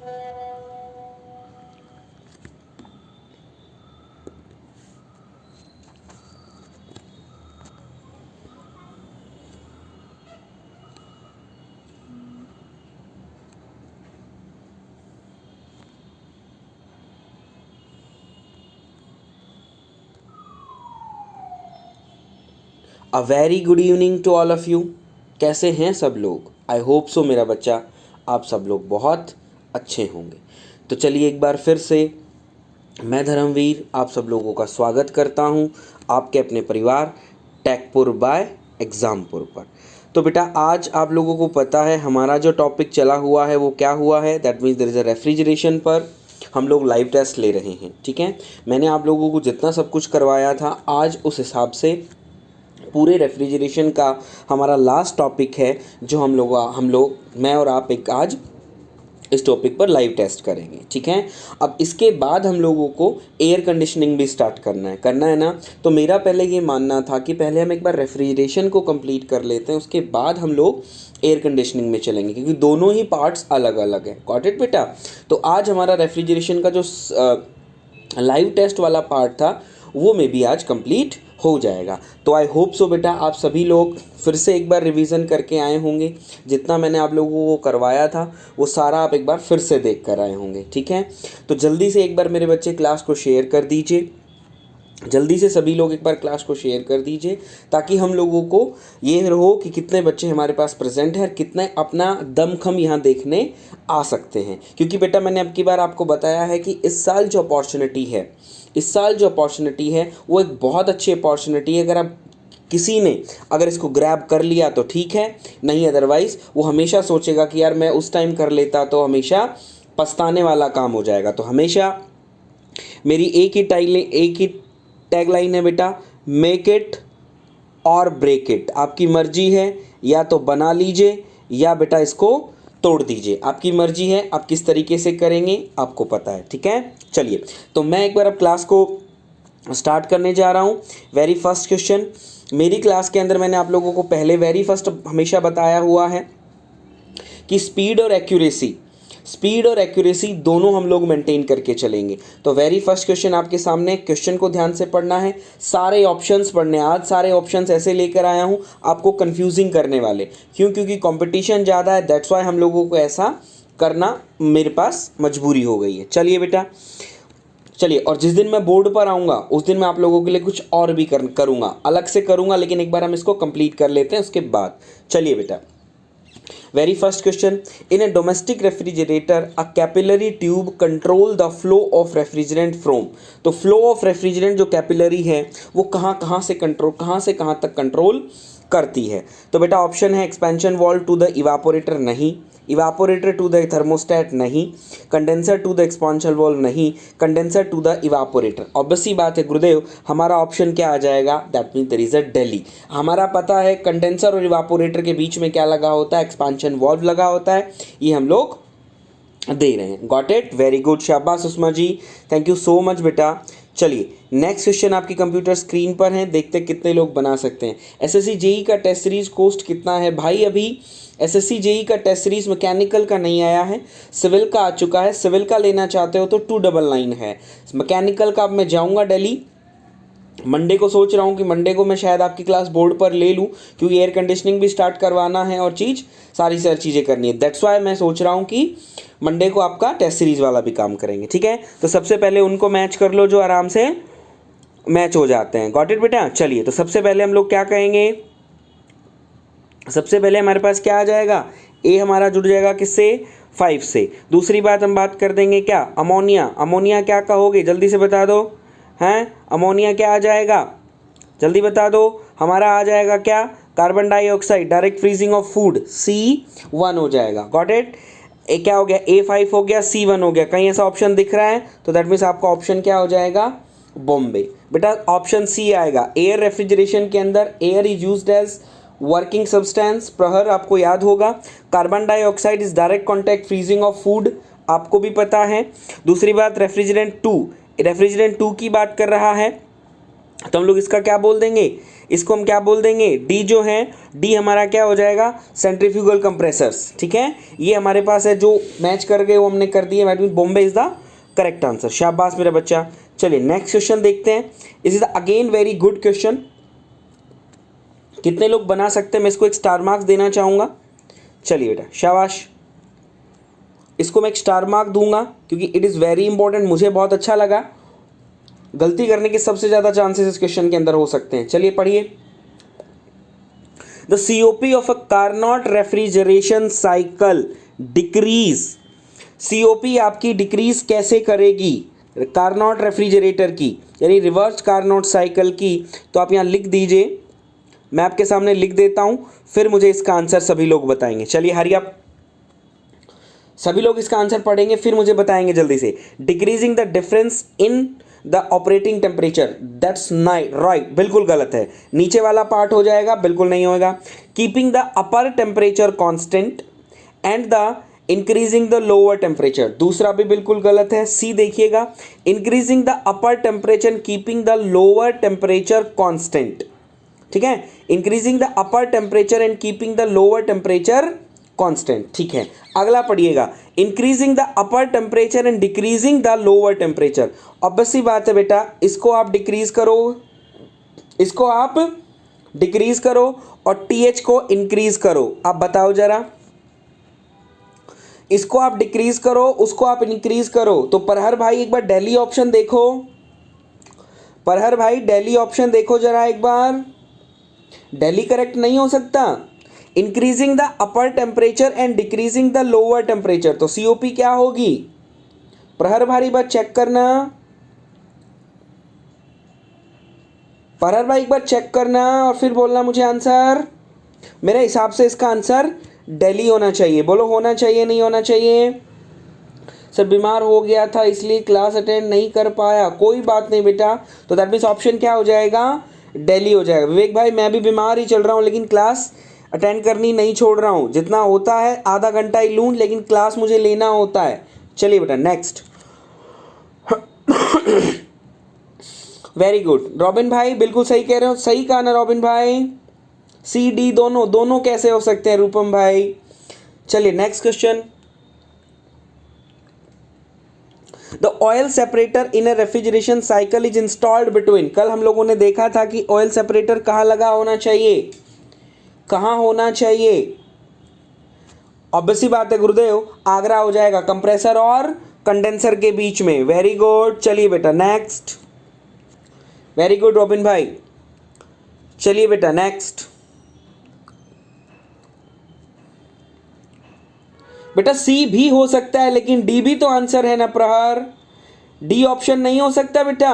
A very good evening to all of you. कैसे हैं सब लोग? आई होप सो मेरा बच्चा आप सब लोग बहुत अच्छे होंगे। तो चलिए एक बार फिर से मैं धर्मवीर आप सब लोगों का स्वागत करता हूं आपके अपने परिवार टेकपुर बाय एग्ज़ामपुर पर। तो बेटा आज आप लोगों को पता है हमारा जो टॉपिक चला हुआ है वो क्या हुआ है, that means there is a refrigeration पर हम लोग लाइव टेस्ट ले रहे हैं। ठीक है, मैंने आप लोगों को जितना सब कुछ करवाया था आज उस हिसाब से पूरे रेफ्रिजरेशन का हमारा लास्ट टॉपिक है जो हम लोग मैं और आप एक आज इस टॉपिक पर लाइव टेस्ट करेंगे। ठीक है, अब इसके बाद हम लोगों को एयर कंडीशनिंग भी स्टार्ट करना है ना। तो मेरा पहले ये मानना था कि पहले हम एक बार रेफ्रिजरेशन को कंप्लीट कर लेते हैं, उसके बाद हम लोग एयर कंडीशनिंग में चलेंगे क्योंकि दोनों ही पार्ट्स अलग अलग हैं। गॉट इट बेटा? तो आज हमारा रेफ्रिजरेशन का जो लाइव टेस्ट वाला पार्ट था वो में भी आज कंप्लीट हो जाएगा। तो आई होप सो बेटा आप सभी लोग फिर से एक बार रिवीजन करके आए होंगे, जितना मैंने आप लोगों को करवाया था वो सारा आप एक बार फिर से देख कर आए होंगे। ठीक है, तो जल्दी से एक बार मेरे बच्चे क्लास को शेयर कर दीजिए, जल्दी से सभी लोग एक बार क्लास को शेयर कर दीजिए ताकि हम लोगों को ये हो कि कितने बच्चे हमारे पास प्रेजेंट हैं और कितने अपना दमखम यहाँ देखने आ सकते हैं। क्योंकि बेटा मैंने अब की बार आपको बताया है कि इस साल जो अपॉर्चुनिटी है वो एक बहुत अच्छी अपॉर्चुनिटी है। अगर आप किसी ने अगर इसको ग्रैब कर लिया तो ठीक है, नहीं अदरवाइज़ वो हमेशा सोचेगा कि यार मैं उस टाइम कर लेता, तो हमेशा पछताने वाला काम हो जाएगा। तो हमेशा मेरी एक ही टैगलाइन है बेटा, मेक इट और ब्रेक इट। आपकी मर्जी है, या तो बना लीजिए या बेटा इसको तोड़ दीजिए, आपकी मर्जी है आप किस तरीके से करेंगे आपको पता है। ठीक है, चलिए तो मैं एक बार अब क्लास को स्टार्ट करने जा रहा हूँ। वेरी फर्स्ट क्वेश्चन मेरी क्लास के अंदर मैंने आप लोगों को पहले वेरी फर्स्ट हमेशा बताया हुआ है कि स्पीड और एक्यूरेसी दोनों हम लोग मेंटेन करके चलेंगे। तो वेरी फर्स्ट क्वेश्चन आपके सामने, क्वेश्चन को ध्यान से पढ़ना है, सारे ऑप्शंस पढ़ने। आज सारे ऑप्शंस ऐसे लेकर आया हूँ आपको कंफ्यूजिंग करने वाले, क्योंकि कंपटीशन ज़्यादा है, दैट्स वाई हम लोगों को ऐसा करना मेरे पास मजबूरी हो गई है। चलिए बेटा चलिए, और जिस दिन मैं बोर्ड पर आऊँगा उस दिन मैं आप लोगों के लिए कुछ और भी करूँगा, अलग से करूँगा, लेकिन एक बार हम इसको कंप्लीट कर लेते हैं उसके बाद। चलिए बेटा very first question, in A domestic refrigerator a capillary tube control the flow of refrigerant from. तो फ्लो ऑफ रेफ्रिजरेंट जो कैपिलरी है वो कहाँ से कहाँ तक कंट्रोल करती है? तो बेटा ऑप्शन है expansion valve to the evaporator नहीं, इवापोरेटर टू द थर्मोस्टेट नहीं, condenser to the expansion valve नहीं, condenser to the evaporator. Obvious सी बात है गुरुदेव, हमारा ऑप्शन क्या आ जाएगा? That mean there is a Delhi. हमारा पता है कंडेंसर और इवापोरेटर के बीच में क्या लगा होता है? एक्सपेंशन वाल्व लगा होता है, ये हम लोग दे रहे हैं। Got it? वेरी गुड, शाबाश Sushma ji, thank you so much बेटा। चलिए नेक्स्ट क्वेश्चन आपकी कंप्यूटर स्क्रीन पर है, देखते कितने लोग बना सकते हैं। एसएससी जेई का टेस्ट सीरीज कॉस्ट कितना है भाई? अभी एसएससी जेई का टेस्ट सीरीज मैकेनिकल का नहीं आया है, सिविल का आ चुका है। सिविल का लेना चाहते हो तो 299 है। मैकेनिकल का अब मैं जाऊंगा दिल्ली, मंडे को सोच रहा हूँ कि मंडे को मैं शायद आपकी क्लास बोर्ड पर ले लूँ, क्योंकि एयर कंडीशनिंग भी स्टार्ट करवाना है और सारी चीज़ें करनी है। दैट्स वाई मैं सोच रहा हूँ कि मंडे को आपका टेस्ट सीरीज वाला भी काम करेंगे। ठीक है, तो सबसे पहले उनको मैच कर लो जो आराम से मैच हो जाते हैं। गॉट इट बेटा? चलिए तो सबसे पहले हम लोग क्या कहेंगे, सबसे पहले हमारे पास क्या आ जाएगा? ए हमारा जुड़ जाएगा किससे? 5 से। दूसरी बात हम बात कर देंगे क्या? अमोनिया। अमोनिया क्या कहोगे? जल्दी से बता दो हैं, अमोनिया क्या आ जाएगा? जल्दी बता दो। हमारा आ जाएगा क्या? Carbon dioxide, direct freezing of food, C1 हो जाएगा। Got it? ए क्या हो गया? A5 हो गया, C1 हो गया। कहीं ऐसा ऑप्शन दिख रहा है तो दैट मीन्स आपका ऑप्शन क्या हो जाएगा? बॉम्बे। बेटा ऑप्शन C आएगा। एयर रेफ्रिजरेशन के अंदर air is used as working substance, Prahar आपको याद होगा। Carbon dioxide is direct contact freezing of food, आपको भी पता है। दूसरी बात रेफ्रिजरेंट 2 की बात कर रहा है तो हम लोग इसका क्या बोल देंगे? इसको हम क्या बोल देंगे, डी जो है, डी हमारा क्या हो जाएगा, सेंट्रीफ्यूगल कंप्रेसर्स, ठीक है। ये हमारे पास है, जो मैच कर गए वो हमने कर दिए, that mean Bombay is the correct answer. शाबाश मेरा बच्चा। चलिए नेक्स्ट क्वेश्चन देखते हैं। इस is again very good question. कितने लोग बना सकते हैं, मैं इसको एक स्टार मार्क्स देना चाहूँगा। चलिए बेटा शाबाश, इसको मैं एक स्टार मार्क दूंगा क्योंकि इट इज़ वेरी इंपॉर्टेंट, मुझे बहुत अच्छा लगा। गलती करने के सबसे ज़्यादा चांसेस इस क्वेश्चन के अंदर हो सकते हैं। चलिए पढ़िए। The COP of a Carnot refrigeration cycle decrease, COP आपकी डिक्रीज कैसे करेगी कार्नोट रेफ्रिजरेटर की, यानी रिवर्स कार्नोट साइकिल की। तो आप यहाँ लिख दीजिए, मैं आपके सामने लिख देता हूँ, फिर मुझे इसका आंसर सभी लोग बताएंगे। चलिए हरी आप सभी लोग इसका आंसर पढ़ेंगे, फिर मुझे बताएंगे जल्दी से। Decreasing the difference in the operating temperature, that's right, बिल्कुल गलत है। नीचे वाला पार्ट हो जाएगा, बिल्कुल नहीं होगा। Keeping the upper temperature constant and the increasing the lower temperature, दूसरा भी बिल्कुल गलत है। सी देखिएगा, increasing the upper temperature keeping the lower temperature constant, ठीक है। Increasing the upper temperature and keeping the lower temperature constant, ठीक है। अगला पढ़िएगा, increasing the upper temperature and decreasing the lower temperature. Obvious सी बात है बेटा, इसको आप डिक्रीज करो, इसको आप डिक्रीज करो और TH को इंक्रीज करो। आप बताओ जरा, इसको आप डिक्रीज करो, उसको आप इंक्रीज करो। तो परहर भाई एक बार दिल्ली ऑप्शन देखो, परहर भाई दिल्ली ऑप्शन देखो जरा एक बार। दिल्ली करेक्ट नहीं हो सकता। Increasing the upper temperature and decreasing the lower temperature, तो COP क्या होगी? प्रहर भाई बात चेक करना, प्रहर भाई एक बार चेक करना और फिर बोलना मुझे आंसर। मेरे हिसाब से इसका आंसर दिल्ली होना चाहिए। बोलो होना चाहिए नहीं होना चाहिए? सर बीमार हो गया था इसलिए क्लास अटेंड नहीं कर पाया। कोई बात नहीं बेटा, तो दैट मीन्स ऑप्शन क्या हो जाएगा? दिल्ली हो जाएगा। विवेक भाई मैं भी बीमार ही चल रहा हूँ लेकिन क्लास अटेंड करनी नहीं छोड़ रहा हूँ, जितना होता है आधा घंटा ही लूँ लेकिन क्लास मुझे लेना होता है। चलिए बेटा नेक्स्ट। वेरी गुड रॉबिन भाई, बिल्कुल सही कह रहे हो, सही कहा ना रॉबिन भाई? CD दोनों दोनों कैसे हो सकते हैं रूपम भाई? चलिए next question. The oil separator in a refrigeration cycle is installed between, कल हम लोगों ने देखा था कि ऑयल सेपरेटर कहाँ लगा होना चाहिए, कहाँ होना चाहिए? ऑब्वियसली बात है गुरुदेव, आगरा हो जाएगा, कंप्रेसर और कंडेंसर के बीच में। Very good. चलिए बेटा नेक्स्ट। वेरी गुड रॉबिन भाई। चलिए बेटा नेक्स्ट। बेटा C भी हो सकता है लेकिन D भी तो आंसर है ना प्रहर, D ऑप्शन नहीं हो सकता बेटा,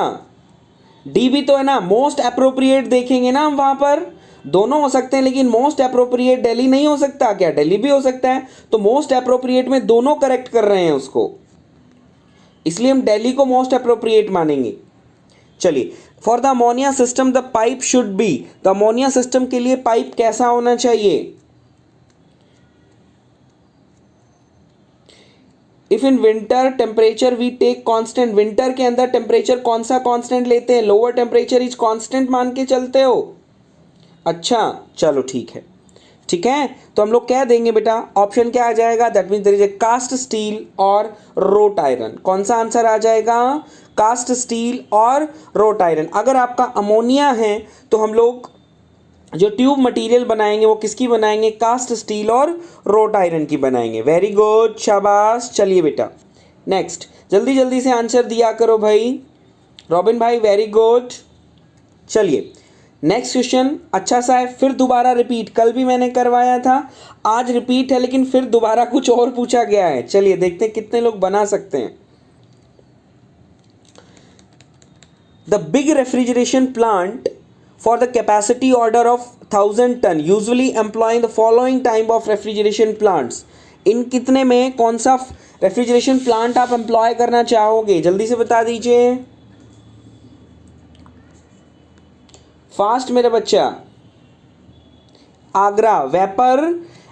D भी तो है ना। मोस्ट अप्रोप्रिएट देखेंगे ना हम, वहां पर दोनों हो सकते हैं लेकिन मोस्ट अप्रोप्रिएट दिल्ली नहीं हो सकता क्या? दिल्ली भी हो सकता है, तो मोस्ट अप्रोप्रिएट में दोनों करेक्ट कर रहे हैं उसको, इसलिए हम दिल्ली को मोस्ट अप्रोप्रिएट मानेंगे। चलिए, for the ammonia system the pipe should be, the ammonia system के लिए पाइप कैसा होना चाहिए? If in winter temperature we take constant, winter के अंदर टेम्परेचर कौन सा कांस्टेंट लेते हैं? लोअर टेम्परेचर इज कांस्टेंट मान के चलते हो? अच्छा चलो ठीक है, ठीक है। तो हम लोग कह देंगे बेटा ऑप्शन क्या आ जाएगा? That means there is a cast steel और रोट आयरन। कौन सा आंसर आ जाएगा? कास्ट स्टील और रोट आयरन। अगर आपका अमोनिया है तो हम लोग जो ट्यूब मटेरियल बनाएंगे वो किसकी बनाएंगे? कास्ट स्टील और रोट आयरन की बनाएंगे। वेरी गुड, शाबाश। चलिए बेटा नेक्स्ट, जल्दी जल्दी से आंसर दिया करो भाई। रॉबिन भाई वेरी गुड। चलिए नेक्स्ट क्वेश्चन अच्छा सा है, फिर दोबारा रिपीट, कल भी मैंने करवाया था, आज रिपीट है लेकिन फिर दोबारा कुछ और पूछा गया है। चलिए देखते हैं कितने लोग बना सकते हैं। The big refrigeration plant for the capacity order of 1000 ton usually employing the following type of refrigeration plants, इन कितने में कौन सा रेफ्रिजरेशन प्लांट आप एम्प्लॉय करना चाहोगे? जल्दी से बता दीजिए, फास्ट मेरे बच्चा। Agra vapour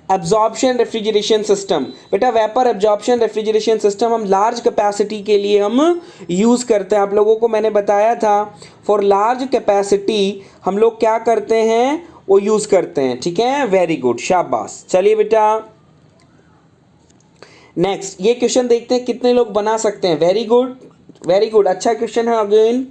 absorption refrigeration system. बेटा वेपर एब्जॉर्प्शन रेफ्रिजरेशन सिस्टम हम लार्ज कैपेसिटी के लिए हम यूज़ करते हैं। आप लोगों को मैंने बताया था फॉर लार्ज कैपेसिटी हम लोग क्या करते हैं, वो यूज़ करते हैं। ठीक है, वेरी गुड, शाबाश। चलिए बेटा नेक्स्ट ये क्वेश्चन देखते हैं कितने लोग बना सकते हैं। वेरी गुड, वेरी गुड, अच्छा क्वेश्चन है। Again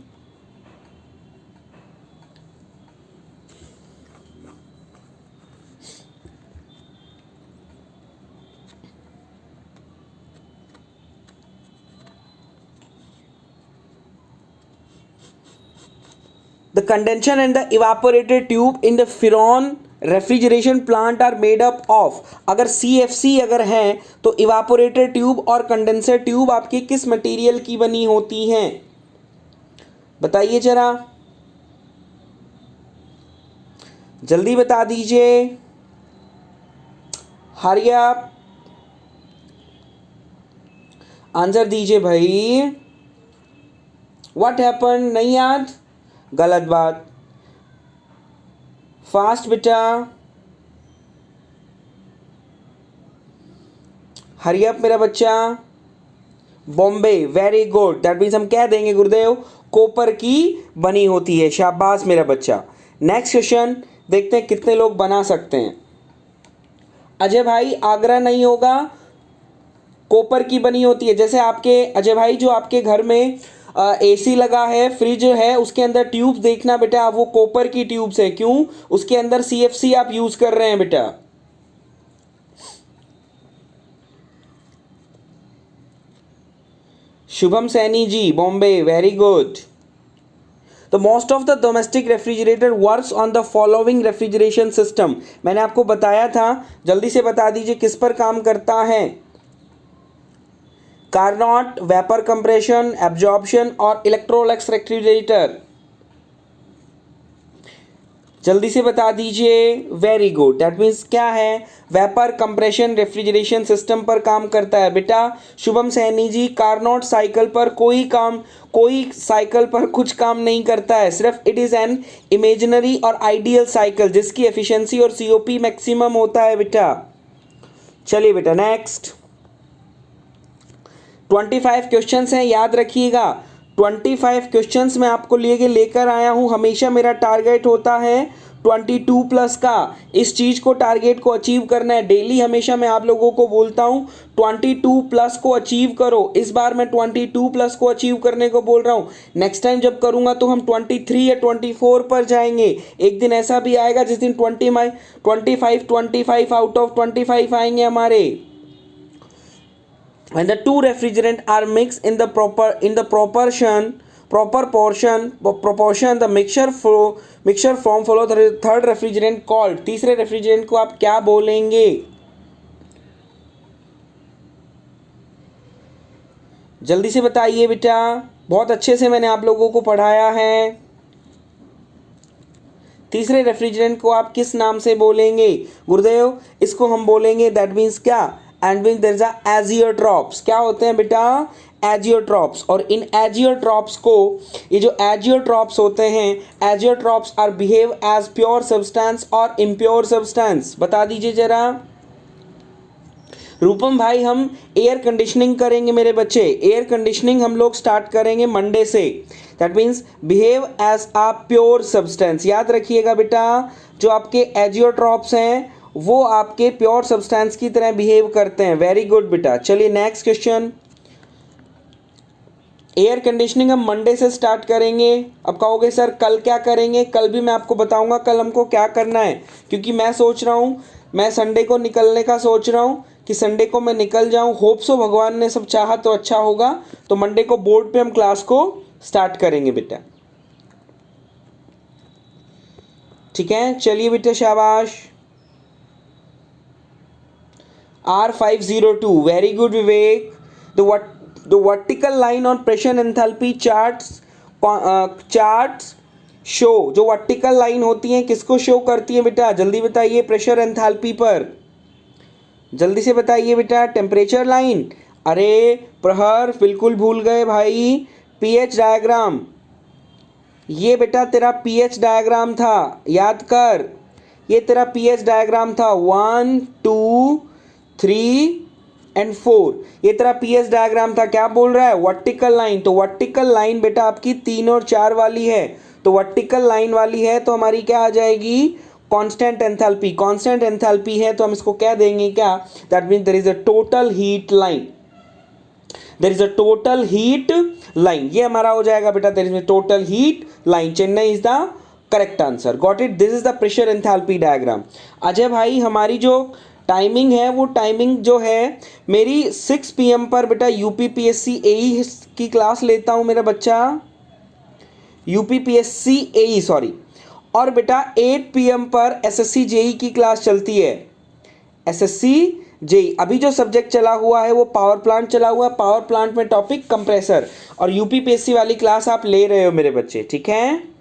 the condenser and the evaporated tube in the Furon refrigeration plant are made up of. अगर CFC अगर है तो इवापोरेटेड ट्यूब और कंडेंसर ट्यूब आपकी किस मटेरियल की बनी होती हैं, बताइए जरा, जल्दी बता दीजिए, हरी अप, आंसर दीजिए भाई। व्हाट हैपन, नहीं याद, गलत बात, फास्ट बेटा, हरी अप मेरा बच्चा। Bombay, very good, that means हम कह देंगे गुरुदेव कॉपर की बनी होती है। शाबाश मेरा बच्चा। नेक्स्ट क्वेश्चन देखते हैं कितने लोग बना सकते हैं। अजय भाई आगरा नहीं होगा, कॉपर की बनी होती है। जैसे आपके अजय भाई जो आपके घर में AC लगा है, फ्रिज है, उसके अंदर ट्यूब्स देखना बेटा, वो कॉपर की ट्यूब्स है। क्यों? उसके अंदर CFC आप यूज कर रहे हैं बेटा। Shubham Saini ji, Bombay, very good. तो most of the domestic refrigerator works on the following refrigeration system. मैंने आपको बताया था, जल्दी से बता दीजिए किस पर काम करता है। कार्नोट, वेपर कंप्रेशन, एब्जॉर्प्शन और इलेक्ट्रोलिक्स रेफ्रिजरेटर, जल्दी से बता दीजिए। वेरी गुड, दैट मीन्स क्या है, वेपर कंप्रेशन रेफ्रिजरेशन सिस्टम पर काम करता है बेटा। शुभम सैनी जी, कार्नोट साइकिल पर कोई साइकिल पर कुछ काम नहीं करता है, सिर्फ इट इज़ एन इमेजिनरी और आइडियल साइकिल जिसकी एफिशिएंसी और COP मैक्सिमम होता है बेटा। चलिए बेटा नेक्स्ट 25 क्वेश्चंस हैं, याद रखिएगा। 25 क्वेश्चंस मैं आपको लेकर आया हूं। हमेशा मेरा टारगेट होता है 22+ का। इस चीज़ को टारगेट को अचीव करना है। डेली हमेशा मैं आप लोगों को बोलता हूं 22+ को अचीव करो। इस बार मैं 22+ को अचीव करने को बोल रहा हूं। नेक्स्ट टाइम जब करूंगा तो हम 23 या 24 पर जाएंगे। एक दिन ऐसा भी आएगा जिस दिन 25 आउट ऑफ 25 आएंगे हमारे। When the two refrigerant are mixed in the proper proportion, the mixture form follow the third refrigerant called। तीसरे रेफ्रिजरेंट को आप क्या बोलेंगे, जल्दी से बताइए बेटा। बहुत अच्छे से मैंने आप लोगों को पढ़ाया है। तीसरे रेफ्रिजरेंट को आप किस नाम से बोलेंगे गुरुदेव? इसको हम बोलेंगे, दैट मीन्स क्या, and mean there is azeotropes. क्या होते हैं बेटा? एजियोट्रॉप्स। और इन एजियोट्रॉप्स को, ये जो एजियोट्रॉप्स होते हैं, azeotropes are behave as pure substance और इम्प्योर सब्सटेंस। बता दीजिए जरा। रूपम भाई हम एयर कंडीशनिंग करेंगे मेरे बच्चे। एयर कंडीशनिंग हम लोग स्टार्ट करेंगे मंडे से। That means behave as a pure substance. याद रखिएगा बेटा, जो आपके एजियोट्रॉप्स हैं वो आपके प्योर सब्सटेंस की तरह बिहेव करते हैं। वेरी गुड बेटा। चलिए नेक्स्ट क्वेश्चन। एयर कंडीशनिंग हम मंडे से स्टार्ट करेंगे। अब कहोगे सर कल क्या करेंगे? कल भी मैं आपको बताऊंगा कल हमको क्या करना है, क्योंकि मैं सोच रहा हूँ, मैं संडे को निकलने का सोच रहा हूँ कि संडे को मैं निकल जाऊँ। होप सो भगवान ने सब चाहा तो अच्छा होगा। तो मंडे को बोर्ड पे हम क्लास को स्टार्ट करेंगे बेटा। ठीक है, चलिए बेटा, शाबाश। R502, very good Vivek. The vertical line on pressure enthalpy charts show, जो वर्टिकल लाइन होती हैं किसको शो करती हैं बेटा? जल्दी बताइए। प्रेशर एंथैल्पी पर, जल्दी से बताइए बेटा। टेम्परेचर लाइन, अरे प्रहर बिल्कुल भूल गए भाई। pH डायग्राम, ये बेटा तेरा pH डायग्राम था, याद कर। ये तेरा पीएच डायग्राम था 1 2 3 एंड 4, ये तेरा पीएच डायग्राम था। क्या बोल रहा है? Vertical line. तो वर्टिकल लाइन बेटा आपकी 3 और 4 वाली है, तो वर्टिकल लाइन वाली है तो हमारी क्या आ जाएगी? Constant enthalpy. कांस्टेंट एंथैल्पी है तो हम इसको क्या देंगे? क्या? That means there is a total heat line. There is a total heat line, ये हमारा हो जाएगा बेटा there is total heat line. Chennai is the correct answer. Got it? This is the pressure enthalpy diagram. Ajay भाई हमारी जो timing है वो टाइमिंग जो है मेरी 6 PM पर बेटा यूपीपीएससी एई की क्लास लेता हूँ मेरा बच्चा, यूपीपीएससी एई सॉरी, और बेटा 8 PM पर एसएससी जेई की क्लास चलती है। एसएससी जेई अभी जो सब्जेक्ट चला हुआ है वो पावर प्लांट चला हुआ है, पावर प्लांट में टॉपिक कंप्रेसर, और यूपीपीएससी वाली क्लास आप ले रहे हो मेरे बच्चे, ठीक है।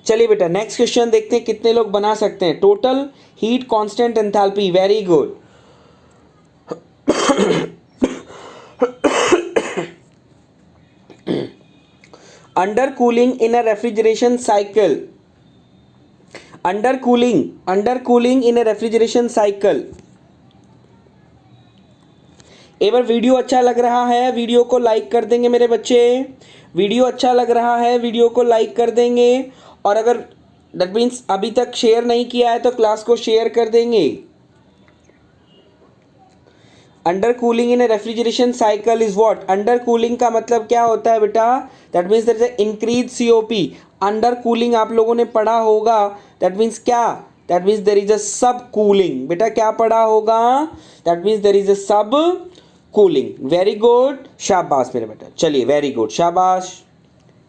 चलिए बेटा नेक्स्ट क्वेश्चन देखते हैं कितने लोग बना सकते हैं। Total heat constant enthalpy, very good. Under cooling in a refrigeration cycle, under cooling in a refrigeration cycle. एक बार वीडियो अच्छा लग रहा है वीडियो को लाइक कर देंगे मेरे बच्चे, वीडियो अच्छा लग रहा है वीडियो को लाइक कर देंगे, और अगर दैट मीन्स अभी तक शेयर नहीं किया है तो क्लास को शेयर कर देंगे। Under cooling in a refrigeration cycle is what? Under cooling का मतलब क्या होता है बेटा? That means there is a increase COP. Under cooling आप लोगों ने पढ़ा होगा, दैट मीन्स क्या? That means there is a sub cooling. बेटा क्या पढ़ा होगा? That means there is a sub cooling. Very good, शाबाश मेरे बेटा। चलिए वेरी गुड, शाबाश।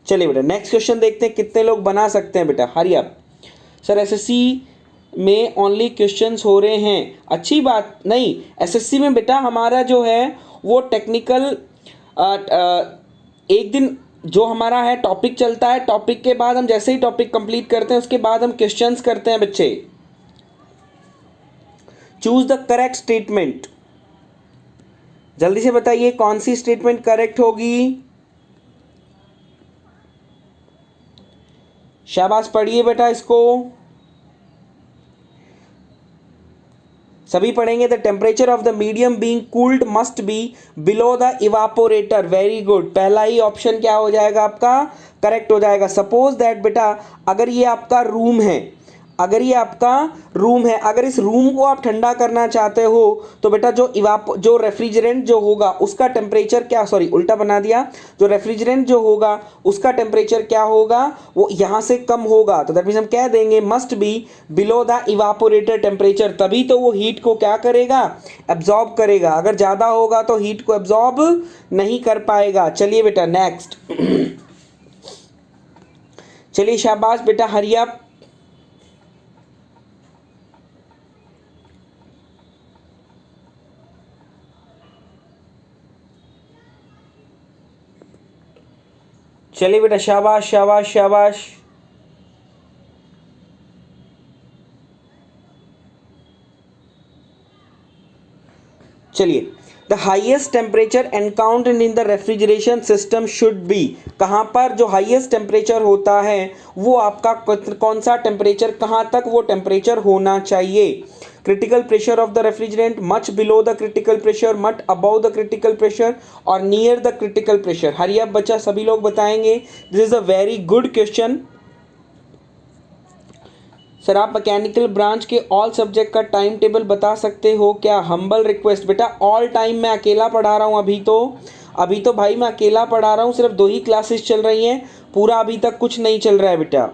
चलिए बेटा नेक्स्ट क्वेश्चन देखते हैं कितने लोग बना सकते हैं बेटा। हरी अप सर, एसएससी में ओनली क्वेश्चंस हो रहे हैं। अच्छी बात नहीं, एसएससी में बेटा हमारा जो है वो टेक्निकल एक दिन जो हमारा है टॉपिक चलता है, टॉपिक के बाद हम जैसे ही टॉपिक कंप्लीट करते हैं उसके बाद हम क्वेश्चंस करते हैं बच्चे। चूज द करेक्ट स्टेटमेंट, जल्दी से बताइए कौन सी स्टेटमेंट करेक्ट होगी। शाबाश, पढ़िए बेटा इसको, सभी पढ़ेंगे। The temperature of the medium being cooled must be below the evaporator. Very good, पहला ही ऑप्शन क्या हो जाएगा आपका? करेक्ट हो जाएगा। सपोज दैट बेटा अगर ये आपका रूम है, अगर ये आपका रूम है, अगर इस रूम को आप ठंडा करना चाहते हो तो बेटा जो रेफ्रिजरेंट जो होगा उसका टेम्परेचर क्या, सॉरी उल्टा बना दिया, जो रेफ्रिजरेंट जो होगा उसका टेम्परेचर क्या होगा? वो यहाँ से कम होगा। तो दैट मीन्स हम कह देंगे must be below the evaporator temperature, तभी तो वो हीट को क्या करेगा? एब्जॉर्ब करेगा। अगर ज़्यादा होगा तो हीट को एब्जॉर्ब नहीं कर पाएगा। चलिए बेटा नेक्स्ट। चलिए शाबाश बेटा, हरी अप। चलिए बेटा शाबाश शाबाश शाबाश। चलिए the highest temperature encountered in the refrigeration system should be, कहाँ पर जो हाइएस्ट टेम्परेचर होता है वो आपका कौन सा टेम्परेचर, कहाँ तक वो टेम्परेचर होना चाहिए? Critical pressure of the refrigerant, much below the critical pressure, much above the critical pressure, or near the critical pressure. Hurry up बच्चा, सभी लोग बताएंगे। This is a very good question. Sir आप मैकेनिकल ब्रांच के all subject का time table बता सकते हो क्या? हम्बल रिक्वेस्ट बेटा, ऑल टाइम मैं अकेला पढ़ा रहा हूँ। अभी तो भाई मैं अकेला पढ़ा रहा हूँ, सिर्फ 2 ही क्लासेस चल रही हैं, पूरा अभी तक कुछ नहीं चल रहा है बेटा,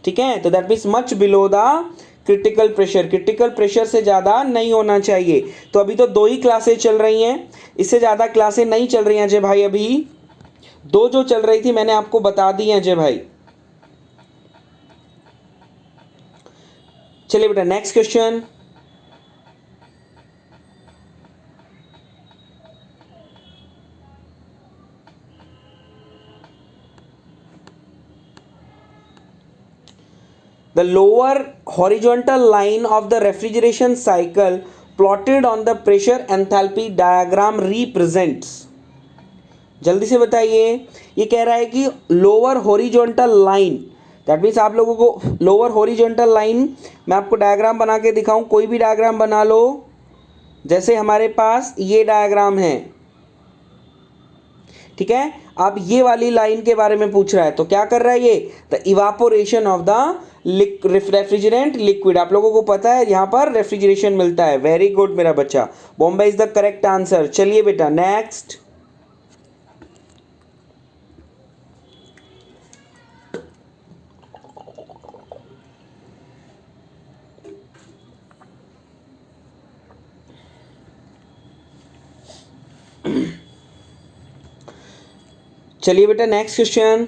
ठीक है। तो that means much below the critical pressure, critical pressure से ज़्यादा नहीं होना चाहिए। तो अभी तो 2 ही क्लासेस चल रही हैं, इससे ज़्यादा क्लासें नहीं चल रही हैं अजय भाई। अभी 2 जो चल रही थी मैंने आपको बता दी हैं अजय भाई। चलिए बेटा next question. The lower horizontal line of the refrigeration cycle plotted on the pressure enthalpy diagram represents, जल्दी से बताइए। ये कह रहा है कि lower horizontal line, that means आप लोगों को लोअर हॉरिजॉन्टल लाइन, मैं आपको डायग्राम बना के दिखाऊं, कोई भी डायग्राम बना लो, जैसे हमारे पास ये डायग्राम है, ठीक है। अब ये वाली लाइन के बारे में पूछ रहा है, तो क्या कर रहा है ये, the evaporation of the refrigerant liquid. आप लोगों को पता है यहां पर रेफ्रिजरेशन मिलता है। वेरी गुड मेरा बच्चा, Bombay is the correct answer. चलिए बेटा नेक्स्ट। चलिए बेटा next question.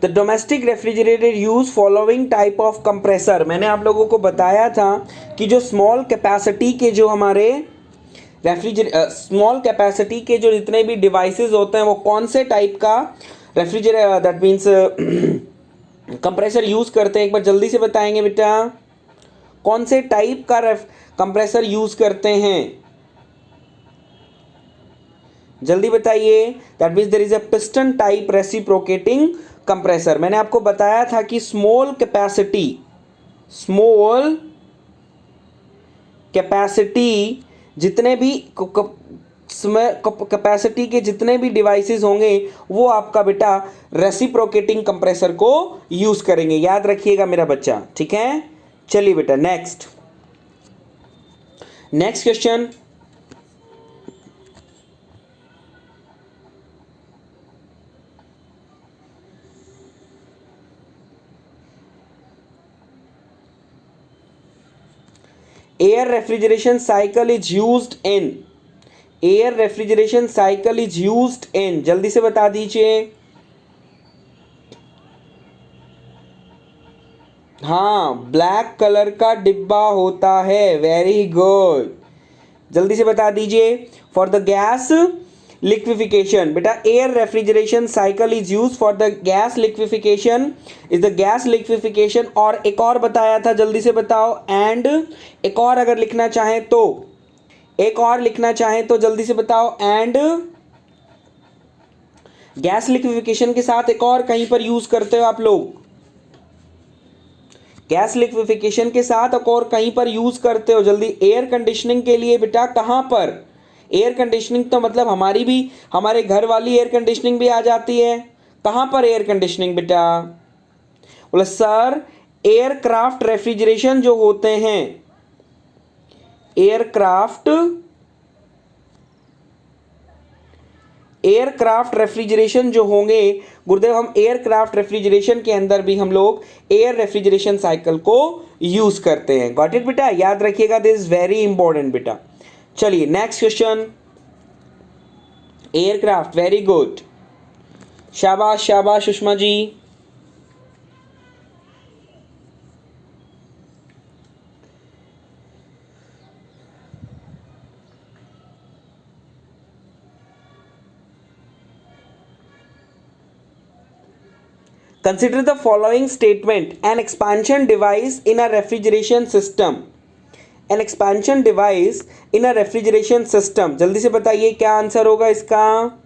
The domestic refrigerator use following type of compressor. मैंने आप लोगों को बताया था कि जो स्मॉल कैपेसिटी के जो हमारे स्मॉल कैपेसिटी के जो जितने भी डिवाइसेस होते हैं वो कौन से टाइप का refrigerator that means compressor use करते हैं। एक बार जल्दी से बताएंगे बेटा, कौन से टाइप का कंप्रेसर यूज करते हैं, जल्दी बताइए। That means there is a piston type reciprocating compressor. मैंने आपको बताया था कि स्मॉल कैपेसिटी जितने भी कैपेसिटी के जितने भी डिवाइसेस होंगे वो आपका बेटा रेसिप्रोकेटिंग कंप्रेसर को यूज करेंगे, याद रखिएगा मेरा बच्चा, ठीक है। चलिए बेटा next question. Air refrigeration cycle is used in, जल्दी से बता दीजिए। हाँ, ब्लैक कलर का डिब्बा होता है। वेरी गुड, जल्दी से बता दीजिए। फॉर द गैस लिक्विफिकेशन, बेटा air refrigeration cycle is use for the gas liquefaction, is the gas liquefaction. और एक और बताया था, जल्दी से बताओ। एंड एक और अगर लिखना चाहें तो जल्दी से बताओ। एंड गैस लिक्विफिकेशन के साथ एक और कहीं पर यूज करते हो आप लोग, गैस लिक्विफिकेशन के साथ एक और कहीं पर यूज करते हो जल्दी। एयर कंडीशनिंग के लिए बेटा कहां पर, एयर कंडीशनिंग तो मतलब हमारे घर वाली एयर कंडीशनिंग भी आ जाती है। कहां पर एयर कंडीशनिंग बेटा, बोले सर एयरक्राफ्ट रेफ्रिजरेशन जो होते हैं, एयरक्राफ्ट रेफ्रिजरेशन जो होंगे गुरुदेव, हम एयरक्राफ्ट रेफ्रिजरेशन के अंदर भी हम लोग एयर रेफ्रिजरेशन साइकिल को यूज करते हैं। गॉट इट बेटा, याद रखिएगा, दिस इज वेरी इंपॉर्टेंट बेटा। चलिए next question. Aircraft, very good, शाबाश शाबाश Sushma ji. Consider the following statement. An expansion device in a refrigeration system. An expansion device in a refrigeration system. जल्दी से बताइए क्या आंसर होगा इसका।